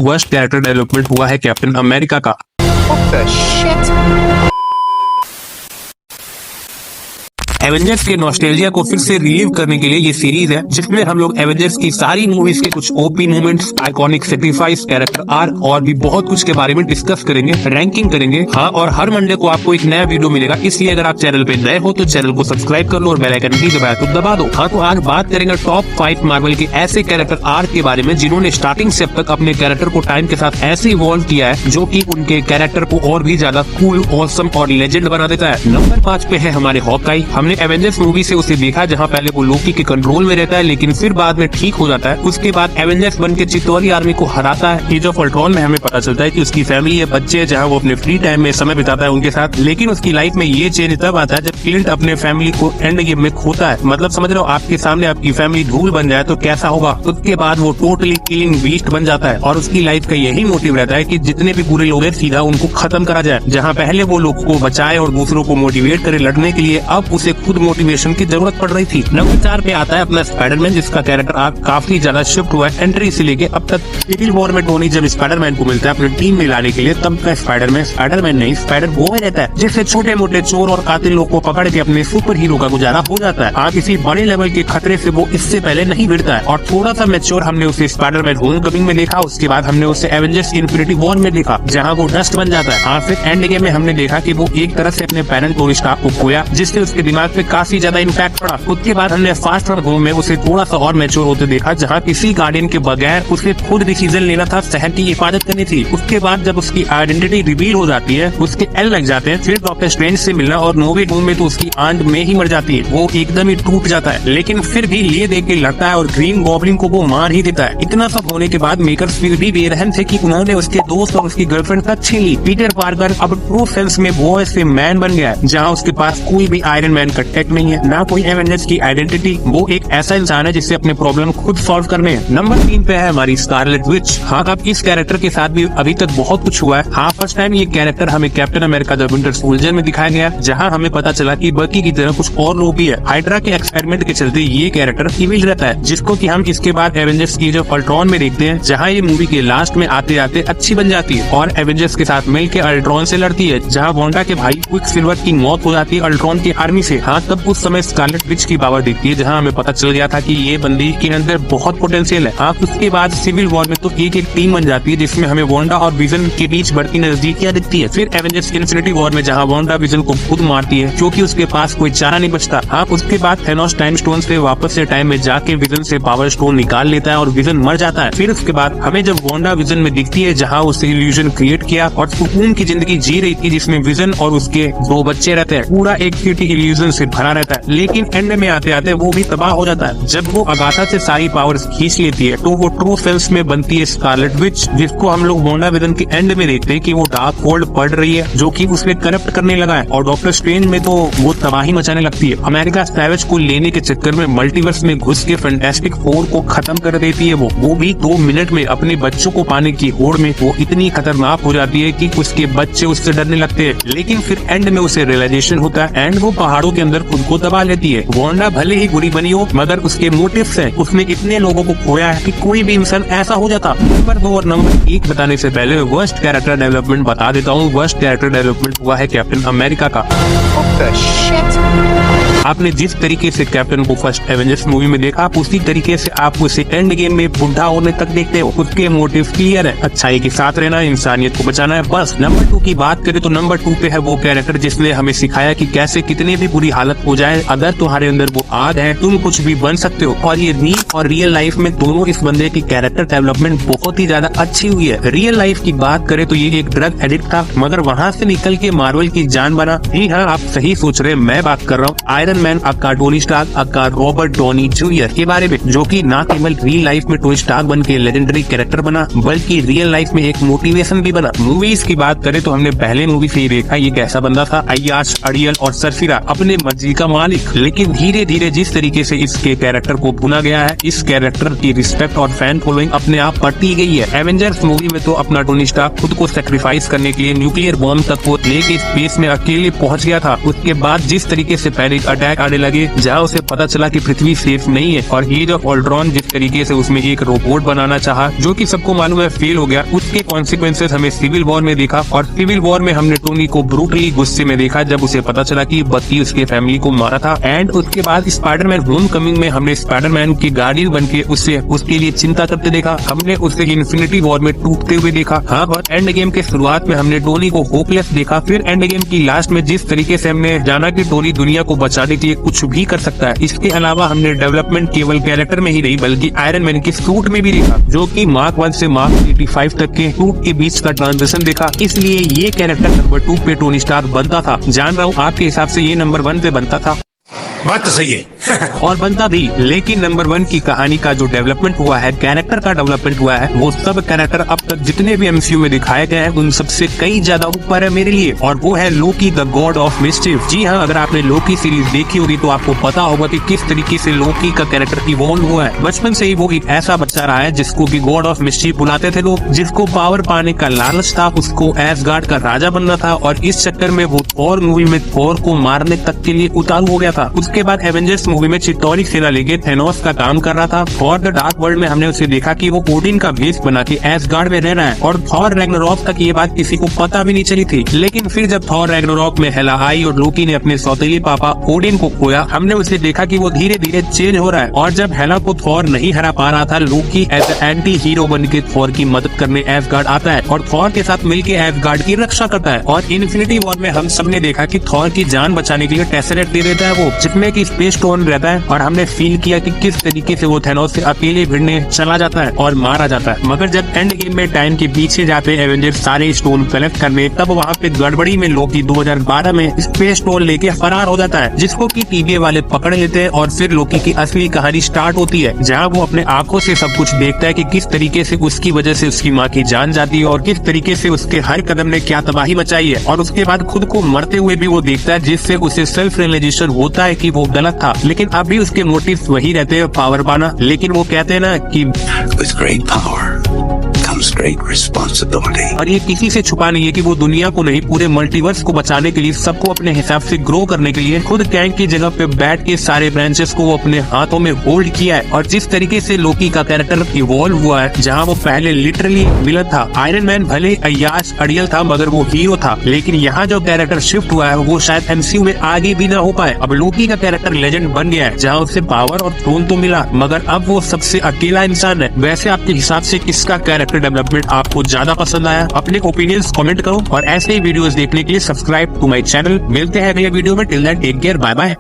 Worst character development हुआ है captain America का। एवेंजर्स के नॉस्टैल्जिया को फिर से रिलीव करने के लिए ये सीरीज है जिसमें हम लोग एवेंजर्स की सारी मूवीज के कुछ OP moments, iconic sacrifice, character arc और भी बहुत कुछ के बारे में डिस्कस करेंगे, रैंकिंग करेंगे। हाँ, और हर मंडे को आपको एक नया वीडियो मिलेगा, इसलिए अगर आप चैनल पे नए हो तो चैनल को सब्सक्राइब कर लो और बेल आइकन भी दबाया तो दबा दो। हाँ, तो आज बात करेंगे टॉप 5 मार्वल के ऐसे कैरेक्टर आर्क के बारे में जिन्होंने स्टार्टिंग से अब तक अपने कैरेक्टर को टाइम के साथ ऐसे इवॉल्व किया है जो कि उनके कैरेक्टर को और भी ज्यादा कूल, ऑसम और लेजेंड बना देता है। नंबर 5 पे है हमारे हॉकाई। हमने एवेंजर्स मूवी से उसे देखा जहां पहले वो लोकी के कंट्रोल में रहता है लेकिन फिर बाद में ठीक हो जाता है। उसके बाद एवेंजर्स बन के चितौरी आर्मी को हराता है। एज ऑफ अल्ट्रॉन में हमें पता चलता है कि उसकी फैमिली है, बच्चे हैं जहां वो अपने फ्री टाइम में समय बिताता है उनके साथ। लेकिन उसकी लाइफ में ये चेंज तब आता है जब क्लिंट अपने फैमिली को एंड गेम में खोता है। मतलब समझ रहे हो, आपके सामने आपकी फैमिली धूल बन जाए तो कैसा होगा। उसके बाद वो टोटली किलिंग बीस्ट बन जाता है और उसकी लाइफ का यही मोटिव रहता है कि जितने भी बुरे लोग हैं सीधा उनको खत्म करा जाए। जहाँ पहले वो लोग को बचाए और दूसरों को मोटिवेट करे लड़ने के लिए, अब उसे खुद मोटिवेशन की जरूरत पड़ रही थी। नंबर 4 पे आता है अपना स्पाइडरमैन, जिसका कैरेक्टर आर्क काफी ज्यादा शिफ्ट हुआ है एंट्री से लेके अब तक। सिविल वॉर में टोनी जब स्पाइडरमैन को मिलता है अपनी टीम में लाने के लिए, तब का स्पाइडरमैन नहीं, स्पाइडर बॉय रहता है जिससे छोटे मोटे चोर और कातिल लोग को पकड़ के अपने सुपर हीरो का गुजारा हो जाता है। हाँ, किसी बड़े लेवल के खतरे से वो इससे पहले नहीं भिड़ता है और थोड़ा सा मैच्योर हमने उसे स्पाइडरमैन होमकमिंग में देखा। उसके बाद हमने उसे एवेंजर्स इन्फिनिटी वॉर में देखा जहाँ वो डस्ट बन जाता है। हाँ, फिर एंड गेम में हमने देखा कि वो एक तरह से अपने पेरेंट टोनी स्टार्क को खोया जिससे उसके दिमाग पे काफी ज्यादा इम्पैक्ट पड़ा। उसके बाद हमने फास्ट फॉरवर्ड होम में उसे थोड़ा सा और मैच्योर होते देखा जहाँ किसी गार्डियन के बगैर उसे खुद डिसीजन लेना था, शहर की हिफाजत करनी थी। उसके बाद जब उसकी आइडेंटिटी रिवील हो जाती है, उसके एल लग जाते हैं, फिर डॉक्टर स्ट्रेंज से मिलना और नो वे होम में तो उसकी आंट में ही मर जाती है। वो एकदम ही टूट जाता है लेकिन फिर भी लिए देख के लड़ता है और ग्रीन गॉब्लिन को वो मार ही देता है। इतना सब होने के बाद मेकर्स फिर भी बेरहम थे कि उन्होंने उसके दोस्त और उसकी गर्लफ्रेंड तक छीन ली। पीटर पार्कर अब ट्रू सेंस में बॉय से मैन बन गया है जहाँ उसके पास कोई भी आयरन मैन का टेक नहीं है, ना कोई एवेंजर्स की आइडेंटिटी। वो एक ऐसा इंसान है जिससे अपने प्रॉब्लम खुद सॉल्व करने हैं। नंबर 3 पे है हमारी स्कारलेट विच। हाँ, अब इस कैरेक्टर के साथ भी अभी तक बहुत कुछ हुआ है। हाँ, फर्स्ट टाइम ये कैरेक्टर हमें captain America the winter soldier में दिखाया गया जहाँ हमें पता चला कि बकी की तरह कुछ और लोग भी है। हाइड्रा के एक्सपेरिमेंट के चलते ये कैरेक्टर इविल रहता है जिसको कि हम इसके बाद एवेंजर्स की जो अल्ट्रॉन में देखते हैं जहाँ ये मूवी के लास्ट में आते आते अच्छी बन जाती है और एवेंजर्स के साथ मिलकर अल्ट्रॉन से लड़ती है जहाँ वांडा के भाई क्विकसिल्वर की मौत हो जाती है अल्ट्रॉन की आर्मी से। हाँ, तब उस समय स्कारलेट विच की पावर दिखती है जहाँ हमें पता चल गया था कि ये बंदी के अंदर बहुत पोटेंशियल है। हाँ, उसके बाद सिविल वॉर में तो एक टीम बन जाती है जिसमें हमें वांडा और विजन के बीच बढ़ती नजदीकियां दिखती है। फिर एवेंजर्स इन्फिनिटी वॉर में जहाँ वांडा विजन को खुद मारती है क्योंकि उसके पास कोई चारा नहीं बचता। हाँ, उसके बाद थैनोस टाइम स्टोन से वापस से टाइम में जाके विजन से पावर स्टोन निकाल लेता है और विजन मर जाता है। फिर उसके बाद हमें जब वांडा विजन में दिखती है जहाँ उसने इल्यूजन क्रिएट किया और सुकून की जिंदगी जी रही थी जिसमें विजन और उसके 2 बच्चे रहते हैं, पूरा एक सिटी इल्यूजन से भरा रहता है। लेकिन एंड में आते आते वो भी तबाह हो जाता है। जब वो अगाथा से सारी पावर्स खींच लेती है तो वो ट्रू सेंस में बनती है स्कारलेट विच, जिसको हम लोग वांडा विजन के एंड में देखते हैं कि वो डार्क होल्ड पढ़ रही है जो कि उसे करप्ट करने लगा है। और डॉक्टर स्ट्रेंज में तो वो तबाही मचाने लगती है। अमेरिका सैवेज को लेने के चक्कर में मल्टीवर्स में घुस के फैंटास्टिक फोर को खत्म कर देती है। वो भी 2 मिनट में अपने बच्चों को पाने की होड़ में वो इतनी खतरनाक हो जाती है कि उसके बच्चे उससे डरने लगते हैं। लेकिन फिर एंड में उसे रियलाइजेशन होता है एंड वो पहाड़ों के अंदर खुद को दबा लेती है। वांडा भले ही बुरी बनी हो मगर उसके मोटिव्स है, उसने इतने लोगों को खोया है कि कोई भी इंसान ऐसा हो जाता। नंबर 2 और नंबर 1 बताने से पहले वर्स्ट कैरेक्टर डेवलपमेंट बता देता हूँ। वर्स्ट कैरेक्टर डेवलपमेंट हुआ है कैप्टन अमेरिका का। आपने जिस तरीके से कैप्टन को फर्स्ट एवेंजर्स मूवी में देखा, आप उसी तरीके से आप उसे एंड गेम में बुढ़ा होने तक देखते हो। उसके मोटिव क्लियर है, अच्छाई के साथ रहना, इंसानियत को बचाना है, बस। नंबर 2 की बात करें तो नंबर 2 पे है वो कैरेक्टर जिसने हमें सिखाया कि कैसे कितनी भी बुरी हालत हो जाए, अगर तुम्हारे अंदर वो आग है तुम कुछ भी बन सकते हो। और ये रियल लाइफ में दोनों इस बंदे की कैरेक्टर डेवलपमेंट बहुत ही ज्यादा अच्छी हुई है। रियल लाइफ की बात करें तो ये एक ड्रग एडिक्ट था मगर वहाँ से निकल के मार्वल की जान बना। जी हाँ, आप सही सोच रहे हैं, मैं बात कर रहा हूँ आयरन मैन अक्का टोनी स्टार्क अक्का रॉबर्ट डॉनी जूनियर के बारे में, जो कि ना केवल रियल लाइफ में टोनी स्टार्क बन के लेजेंडरी कैरेक्टर बना बल्कि रियल लाइफ में एक मोटिवेशन भी बना। मूवीज की बात करें तो हमने पहले मूवी से ही देखा ये कैसा बंदा था, अय्याश, अड़ियल और सरफिरा, अपने मर्जी का मालिक। लेकिन धीरे धीरे जिस तरीके से इसके कैरेक्टर को भुना गया है, इस कैरेक्टर की रिस्पेक्ट और फैन फॉलोइंग अपने आप बढ़ती गई है। एवेंजर्स मूवी में तो अपना टोनी स्टार्क खुद को सेक्रीफाइस करने के लिए न्यूक्लियर बॉम्ब तक को लेके स्पेस में अकेले पहुंच गया था। उसके बाद जिस तरीके से पैनिक अटैक आने लगे, जहाँ उसे पता चला कि पृथ्वी सेफ नहीं है। और एज ऑफ अल्ट्रॉन जिस तरीके से उसमें एक रोबोट बनाना चाहा, जो कि सबको मालूम है फेल हो गया, उसके कॉन्सिक्वेंसेस हमें सिविल वॉर में देखा। और सिविल वॉर में हमने टोनी को ब्रूटली गुस्से में देखा जब उसे पता चला कि बत्ती उसके फैमिली को मारा था। एंड उसके बाद स्पाइडरमैन होमकमिंग में हमने स्पाइडरमैन की गार्डियन बनके उसके लिए चिंता करते देखा। हमने उसे इन्फिनिटी वॉर में टूटते हुए देखा। हाँ, और एंड गेम के शुरुआत में हमने टोनी को होपलेस देखा। फिर एंड गेम की लास्ट में जिस तरीके से हमने जाना कि टोनी दुनिया को बचाने के लिए कुछ भी कर सकता है। इसके अलावा हमने डेवलपमेंट केवल कैरेक्टर में ही नहीं बल्कि आयरन मैन के सूट में भी देखा, जो कि मार्क 1 से मार्क 85 तक के सूट के बीच का ट्रांजिशन देखा। इसलिए ये कैरेक्टर नंबर 2 पे टोनी स्टार्क बनता था। जान रहा हूँ आपके हिसाब से ये नंबर 1 पे बनता था, बात तो सही है। और बनता भी। लेकिन नंबर 1 की कहानी का जो डेवलपमेंट हुआ है, कैरेक्टर का डेवलपमेंट हुआ है, वो सब कैरेक्टर अब तक जितने भी एमसीयू में दिखाए गए हैं उन सबसे कई ज्यादा ऊपर है मेरे लिए। और वो है लोकी द गॉड ऑफ मिस्चिफ। जी हाँ, अगर आपने लोकी सीरीज देखी होगी तो आपको पता होगा कि किस तरीके से लोकी का कैरेक्टर इवॉल्व हुआ है। बचपन से ही वो एक ऐसा बच्चा रहा है जिसको की गॉड ऑफ मिस्चिफ बुलाते थे लोग, जिसको पावर पाने का लालच था, उसको एसगार्ड का राजा बनना था। और इस चक्कर में वो थॉर मूवी में थॉर को मारने तक के लिए उतारू हो गया था। उसके बाद एवेंजर्स मूवी में चित्तौरी सेना लेके थेनोस का काम कर रहा था। थॉर द डार्क वर्ल्ड में हमने उसे देखा कि वो ओडिन का भेष बना के एसगार्ड में रह रहा है। और थॉर रैग्नारॉक तक ये बात किसी को पता भी नहीं चली थी। लेकिन फिर जब थॉर रैग्नारॉक में हेला आई और लोकी ने अपने सौतेली पापा ओडिन को खोया, हमने उसे देखा कि वो धीरे धीरे चेंज हो रहा है। और जब हेला को थॉर नहीं हरा पा रहा था, लोकी एज एंटी हीरो बन के थॉर की मदद करने एसगार्ड आता है और थॉर के साथ मिलकर एसगार्ड की रक्षा करता है। और इन्फिनिटी वॉर में हम सबने देखा कि थॉर की जान बचाने के लिए टेसरेट दे देता है वो, जिसमें की स्पेस स्टोन रहता है। और हमने फील किया कि किस तरीके से वो थेनोस से अकेले भिड़ने चला जाता है और मारा जाता है। मगर जब एंड गेम में टाइम के पीछे जाते एवेंजर्स सारे स्टोन कलेक्ट करने, तब वहाँ पे गड़बड़ी में लोकी 2012 में स्पेस स्टोन लेके फरार हो जाता है, जिसको की टीवीए वाले पकड़ लेते हैं। और फिर लोकी की असली कहानी स्टार्ट होती है, जहाँ वो अपने आंखों से सब कुछ देखता है कि किस तरीके से उसकी वजह से उसकी माँ की जान जाती है और किस तरीके से उसके हर कदम ने क्या तबाही मचाई है। और उसके बाद खुद को मरते हुए भी वो देखता है, जिससे उसे सेल्फ रियलाइजेशन होता है कि वो गलत था। लेकिन अभी उसके मोटिव वही रहते हैं, पावर पाना। लेकिन वो कहते हैं ना कि With great power comes great responsibility. और ये किसी से छुपा नहीं है कि वो दुनिया को नहीं, पूरे मल्टीवर्स को बचाने के लिए, सबको अपने हिसाब से ग्रो करने के लिए खुद कैंग की जगह पे बैठ के सारे ब्रांचेस को वो अपने हाथों में होल्ड किया है। और जिस तरीके से लोकी का कैरेक्टर इवॉल्व हुआ है, जहाँ वो पहले लिटरली विलन था, आयरन मैन भले अय्याश अड़ियल था मगर वो हीरो था। लेकिन यहाँ जो कैरेक्टर शिफ्ट हुआ है वो शायद एमसीयू में आगे भी ना हो पाए। अब लोकी का कैरेक्टर लेजेंड बन गया है, जहाँ उसे पावर और थ्रोन तो मिला मगर अब वो सबसे अकेला इंसान है। वैसे आपके हिसाब से किसका कैरेक्टर डेवलपमेंट आपको ज्यादा पसंद आया? अपने ओपिनियंस कमेंट करो और ऐसे ही वीडियोस देखने के लिए सब्सक्राइब टू माय चैनल। मिलते हैं अगले वीडियो में। Till then take care, bye bye.